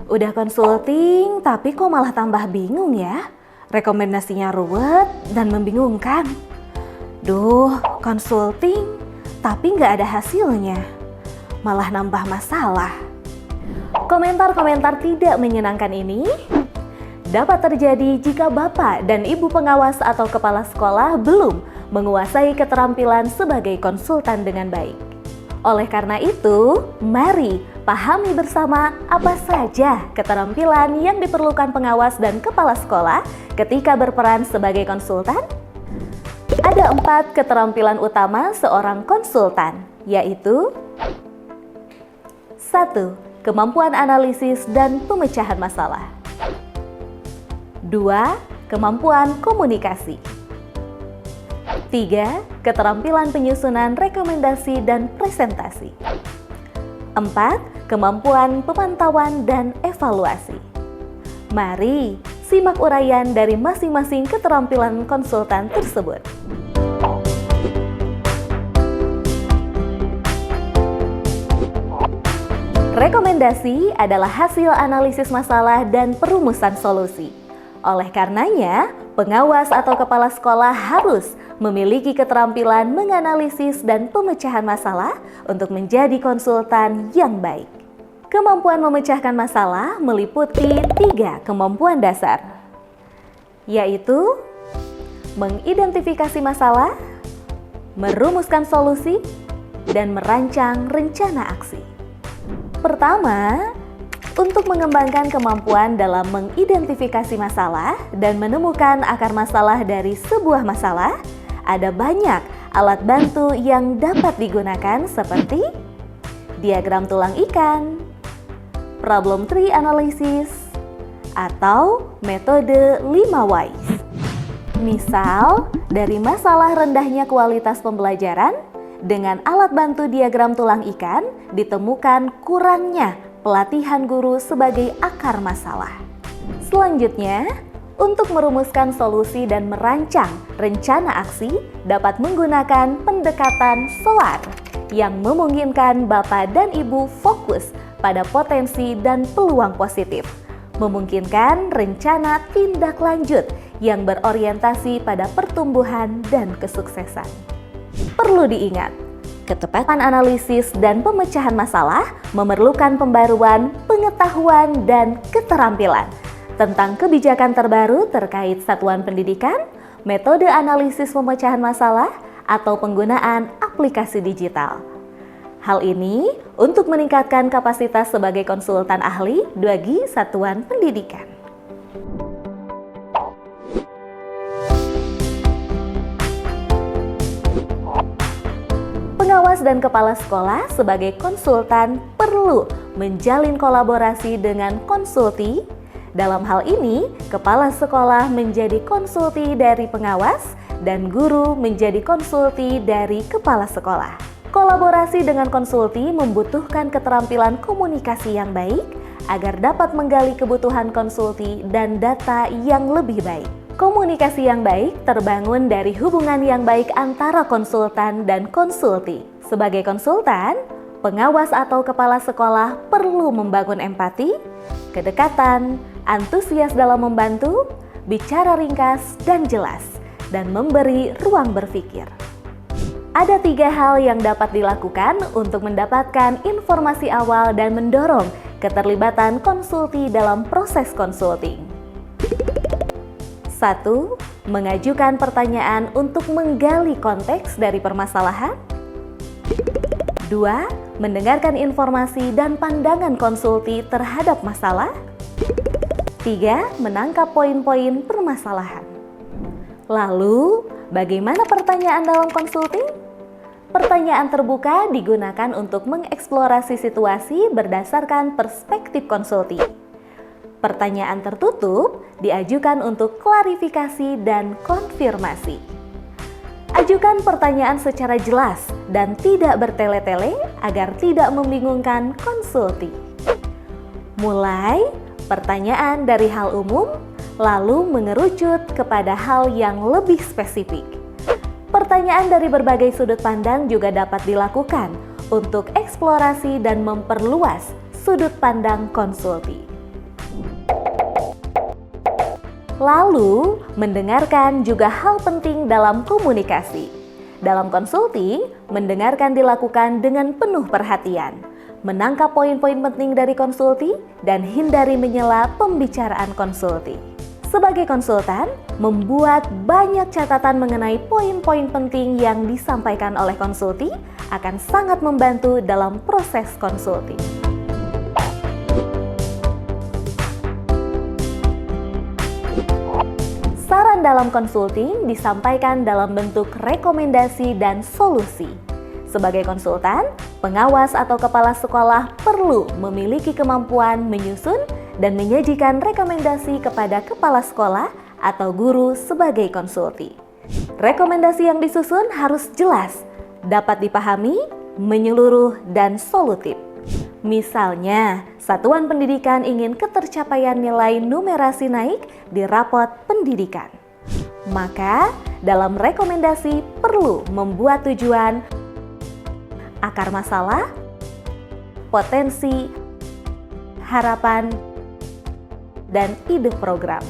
Udah konsulting, tapi kok malah tambah bingung ya? Rekomendasinya ruwet dan membingungkan. Duh, konsulting, tapi nggak ada hasilnya. Malah nambah masalah. Komentar-komentar tidak menyenangkan ini dapat terjadi jika Bapak dan Ibu pengawas atau kepala sekolah belum menguasai keterampilan sebagai konsultan dengan baik. Oleh karena itu, mari pahami bersama apa saja keterampilan yang diperlukan pengawas dan kepala sekolah ketika berperan sebagai konsultan. Ada 4 keterampilan utama seorang konsultan, yaitu 1. Kemampuan analisis dan pemecahan masalah. 2. Kemampuan komunikasi. 3. Keterampilan penyusunan rekomendasi dan presentasi. 4. Kemampuan pemantauan dan evaluasi. Mari simak uraian dari masing-masing keterampilan konsultan tersebut. Rekomendasi adalah hasil analisis masalah dan perumusan solusi. Oleh karenanya, pengawas atau kepala sekolah harus memiliki keterampilan menganalisis dan pemecahan masalah untuk menjadi konsultan yang baik. Kemampuan memecahkan masalah meliputi 3 kemampuan dasar, yaitu mengidentifikasi masalah, merumuskan solusi, dan merancang rencana aksi. Pertama, untuk mengembangkan kemampuan dalam mengidentifikasi masalah dan menemukan akar masalah dari sebuah masalah, ada banyak alat bantu yang dapat digunakan seperti diagram tulang ikan, problem tree analysis, atau metode 5 whys. Misal, dari masalah rendahnya kualitas pembelajaran, dengan alat bantu diagram tulang ikan ditemukan kurangnya pelatihan guru sebagai akar masalah. Selanjutnya, untuk merumuskan solusi dan merancang rencana aksi dapat menggunakan pendekatan SOAR yang memungkinkan Bapak dan Ibu fokus pada potensi dan peluang positif, memungkinkan rencana tindak lanjut yang berorientasi pada pertumbuhan dan kesuksesan. Perlu diingat, ketepatan analisis dan pemecahan masalah memerlukan pembaruan pengetahuan dan keterampilan tentang kebijakan terbaru terkait satuan pendidikan, metode analisis pemecahan masalah, atau penggunaan aplikasi digital. Hal ini untuk meningkatkan kapasitas sebagai konsultan ahli bagi satuan pendidikan. Pengawas dan kepala sekolah sebagai konsultan perlu menjalin kolaborasi dengan konsulti. Dalam hal ini, kepala sekolah menjadi konsulti dari pengawas dan guru menjadi konsulti dari kepala sekolah. Kolaborasi dengan konsulti membutuhkan keterampilan komunikasi yang baik agar dapat menggali kebutuhan konsulti dan data yang lebih baik. Komunikasi yang baik terbangun dari hubungan yang baik antara konsultan dan konsulti. Sebagai konsultan, pengawas atau kepala sekolah perlu membangun empati, kedekatan, antusias dalam membantu, bicara ringkas dan jelas, dan memberi ruang berpikir. Ada 3 hal yang dapat dilakukan untuk mendapatkan informasi awal dan mendorong keterlibatan konsulti dalam proses konsulting. 1. Mengajukan pertanyaan untuk menggali konteks dari permasalahan. 2. Mendengarkan informasi dan pandangan konsulti terhadap masalah. 3. Menangkap poin-poin permasalahan. Lalu, bagaimana pertanyaan dalam konsulting? Pertanyaan terbuka digunakan untuk mengeksplorasi situasi berdasarkan perspektif konsulti. Pertanyaan tertutup diajukan untuk klarifikasi dan konfirmasi. Ajukan pertanyaan secara jelas dan tidak bertele-tele agar tidak membingungkan konsulti. Mulai pertanyaan dari hal umum, lalu mengerucut kepada hal yang lebih spesifik. Pertanyaan dari berbagai sudut pandang juga dapat dilakukan untuk eksplorasi dan memperluas sudut pandang konsulti. Lalu, mendengarkan juga hal penting dalam komunikasi. Dalam konsulti, mendengarkan dilakukan dengan penuh perhatian, menangkap poin-poin penting dari konsulti, dan hindari menyela pembicaraan konsulti. Sebagai konsultan, membuat banyak catatan mengenai poin-poin penting yang disampaikan oleh konsulti akan sangat membantu dalam proses konsulti. Saran dalam konsulting disampaikan dalam bentuk rekomendasi dan solusi. Sebagai konsultan, pengawas atau kepala sekolah perlu memiliki kemampuan menyusun dan menyajikan rekomendasi kepada kepala sekolah atau guru sebagai konsulti. Rekomendasi yang disusun harus jelas, dapat dipahami, menyeluruh, dan solutif. Misalnya, satuan pendidikan ingin ketercapaian nilai numerasi naik di rapot pendidikan. Maka, dalam rekomendasi perlu membuat tujuan, akar masalah, potensi, harapan, dan ide program.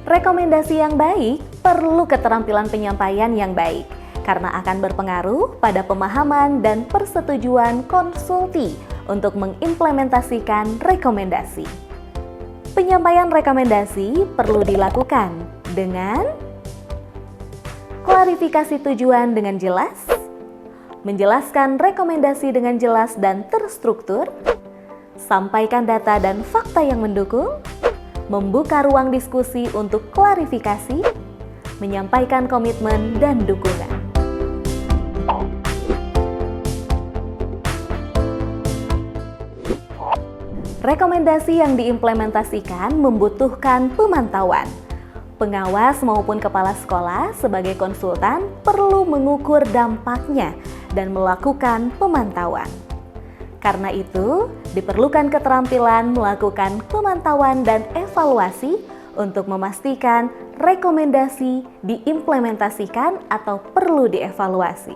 Rekomendasi yang baik perlu keterampilan penyampaian yang baik, karena akan berpengaruh pada pemahaman dan persetujuan konsulti untuk mengimplementasikan rekomendasi. Penyampaian rekomendasi perlu dilakukan dengan klarifikasi tujuan dengan jelas, menjelaskan rekomendasi dengan jelas dan terstruktur, sampaikan data dan fakta yang mendukung, membuka ruang diskusi untuk klarifikasi, menyampaikan komitmen dan dukungan. Rekomendasi yang diimplementasikan membutuhkan pemantauan. Pengawas maupun kepala sekolah sebagai konsultan perlu mengukur dampaknya dan melakukan pemantauan. Karena itu, diperlukan keterampilan melakukan pemantauan dan evaluasi untuk memastikan rekomendasi diimplementasikan atau perlu dievaluasi.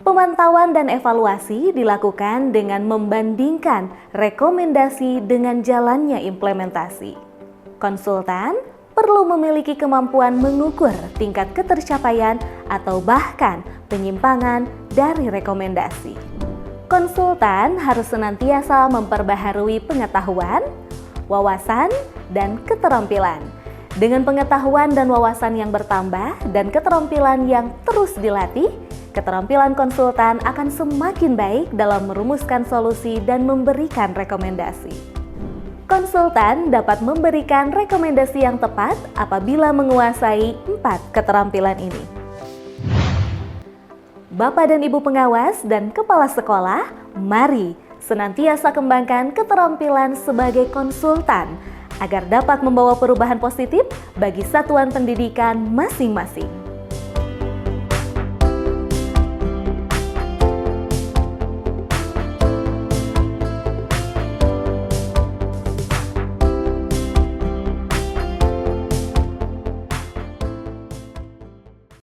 Pemantauan dan evaluasi dilakukan dengan membandingkan rekomendasi dengan jalannya implementasi. Konsultan perlu memiliki kemampuan mengukur tingkat ketercapaian atau bahkan penyimpangan dari rekomendasi. Konsultan harus senantiasa memperbaharui pengetahuan, wawasan, dan keterampilan. Dengan pengetahuan dan wawasan yang bertambah dan keterampilan yang terus dilatih, keterampilan konsultan akan semakin baik dalam merumuskan solusi dan memberikan rekomendasi. Konsultan dapat memberikan rekomendasi yang tepat apabila menguasai 4 keterampilan ini. Bapak dan Ibu pengawas dan kepala sekolah, mari senantiasa kembangkan keterampilan sebagai konsultan agar dapat membawa perubahan positif bagi satuan pendidikan masing-masing.